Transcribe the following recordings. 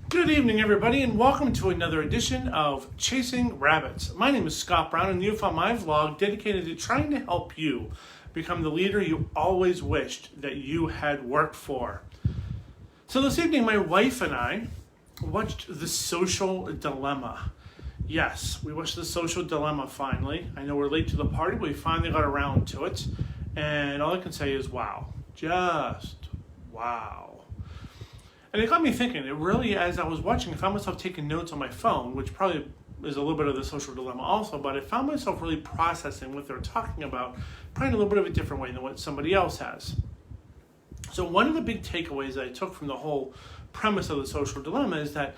Good evening, everybody, and welcome to another edition of Chasing Rabbits. My name is Scott Brown, and you found my vlog dedicated to trying to help you become the leader you always wished that you had worked for. So this evening, my wife and I watched The Social Dilemma. Yes, we watched The Social Dilemma finally. I know we're late to the party, but we finally got around to it. And all I can say is wow. Just wow. And it got me thinking. It really, as I was watching, I found myself taking notes on my phone, which probably is a little bit of The Social Dilemma also, but I found myself really processing what they're talking about, probably in a little bit of a different way than what somebody else has. So one of the big takeaways that I took from the whole premise of The Social Dilemma is that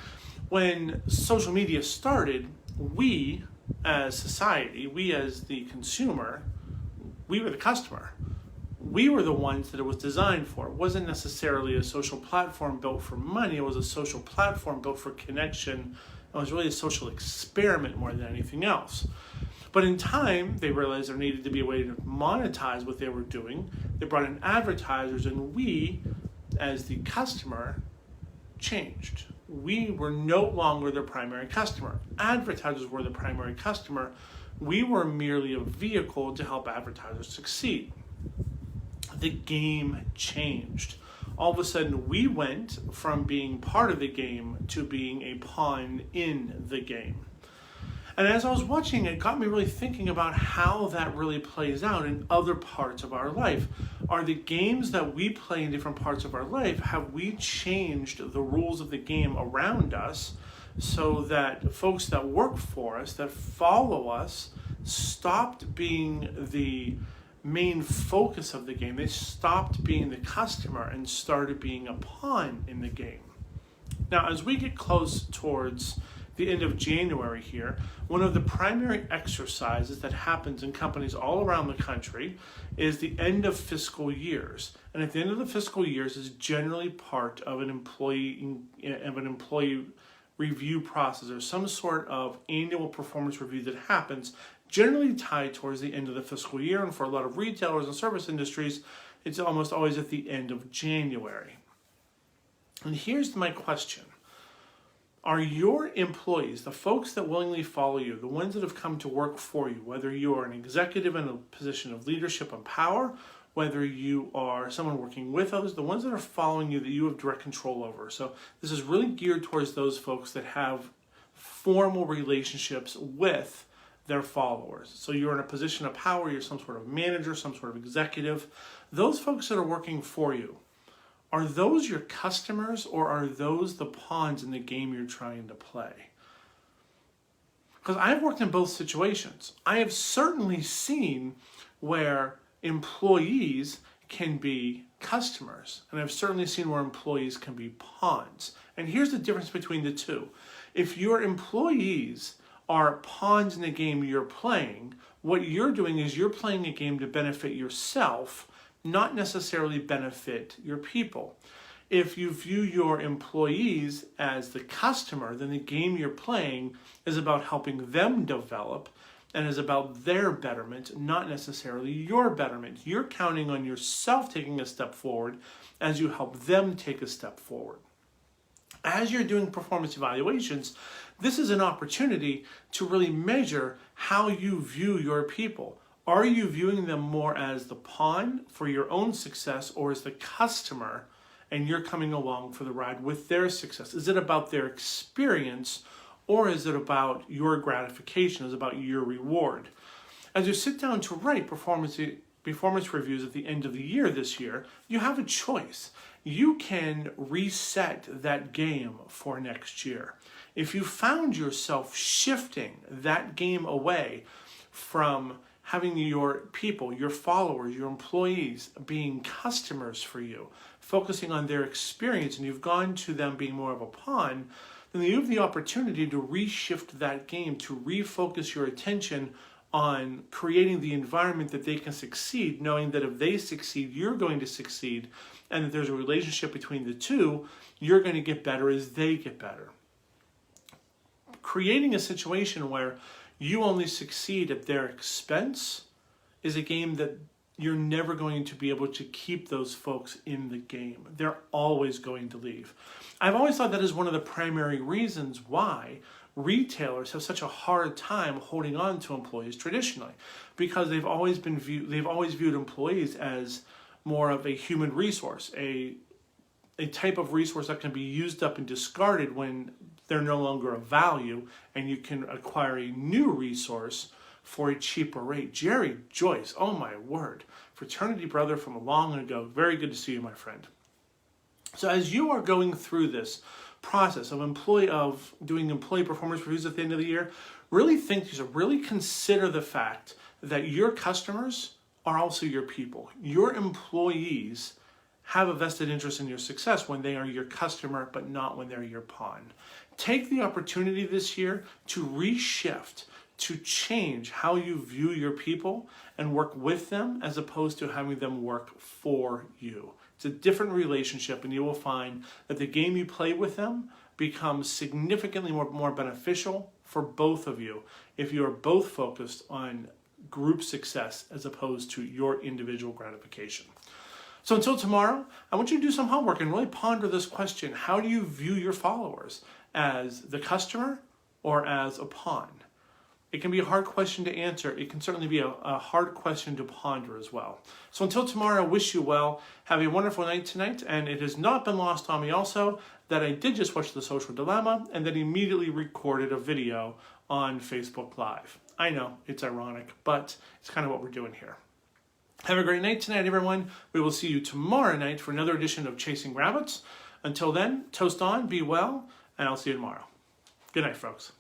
when social media started, we as society, we as the consumer, we were the customer. We were the ones that it was designed for. It wasn't necessarily a social platform built for money. It was a social platform built for connection. It was really a social experiment more than anything else. But in time, they realized there needed to be a way to monetize what they were doing. They brought in advertisers, and we, as the customer, changed. We were no longer the primary customer. Advertisers were the primary customer. We were merely a vehicle to help advertisers succeed. The game changed. All of a sudden, we went from being part of the game to being a pawn in the game. And as I was watching, it got me really thinking about how that really plays out in other parts of our life. Are the games that we play in different parts of our life, have we changed the rules of the game around us so that folks that work for us, that follow us, stopped being the main focus of the game? They stopped being the customer and started being a pawn in the game. Now, as we get close towards the end of January here, one of the primary exercises that happens in companies all around the country is the end of fiscal years. And at the end of the fiscal years is generally part of an employee review process or some sort of annual performance review that happens, generally tied towards the end of the fiscal year. And for a lot of retailers and service industries, it's almost always at the end of January. And here's my question. Are your employees, the folks that willingly follow you, the ones that have come to work for you, whether you are an executive in a position of leadership and power, whether you are someone working with others, the ones that are following you that you have direct control over? So this is really geared towards those folks that have formal relationships with their followers. So you're in a position of power, you're some sort of manager, some sort of executive. Those folks that are working for you, are those your customers or are those the pawns in the game you're trying to play? Because I've worked in both situations. I have certainly seen where employees can be customers, and I've certainly seen where employees can be pawns. And here's the difference between the two. If your employees are pawns in the game you're playing, what you're doing is you're playing a game to benefit yourself, not necessarily benefit your people. If you view your employees as the customer, then the game you're playing is about helping them develop and is about their betterment, not necessarily your betterment. You're counting on yourself taking a step forward as you help them take a step forward. As you're doing performance evaluations, this is an opportunity to really measure how you view your people. Are you viewing them more as the pawn for your own success or as the customer and you're coming along for the ride with their success? Is it about their experience or is it about your gratification? Is it about your reward? As you sit down to write performance reviews at the end of the year this year, you have a choice. You can reset that game for next year. If you found yourself shifting that game away from having your people, your followers, your employees being customers for you, focusing on their experience, and you've gone to them being more of a pawn, then you have the opportunity to reshift that game, to refocus your attention on creating the environment that they can succeed, knowing that if they succeed, you're going to succeed, and that there's a relationship between the two, you're going to get better as they get better. Creating a situation where you only succeed at their expense is a game that you're never going to be able to keep those folks in the game. They're always going to leave. I've always thought that is one of the primary reasons why retailers have such a hard time holding on to employees traditionally, because they've always viewed employees as more of a human resource, a type of resource that can be used up and discarded when they're no longer of value, and you can acquire a new resource for a cheaper rate. Jerry Joyce, oh my word, fraternity brother from long ago. Very good to see you, my friend. So as you are going through this process of doing employee performance reviews at the end of the year, really consider the fact that your customers are also your people. Your employees have a vested interest in your success when they are your customer, but not when they're your pawn. Take the opportunity this year to reshift, to change how you view your people and work with them as opposed to having them work for you. It's a different relationship, and you will find that the game you play with them becomes significantly more beneficial for both of you if you are both focused on group success as opposed to your individual gratification. So until tomorrow, I want you to do some homework and really ponder this question. How do you view your followers? As the customer or as a pawn? It can be a hard question to answer. It can certainly be a hard question to ponder as well. So until tomorrow, I wish you well. Have a wonderful night tonight. And it has not been lost on me also that I did just watch The Social Dilemma and then immediately recorded a video on Facebook Live. I know, it's ironic, but it's kind of what we're doing here. Have a great night tonight, everyone. We will see you tomorrow night for another edition of Chasing Rabbits. Until then, toast on, be well, and I'll see you tomorrow. Good night, folks.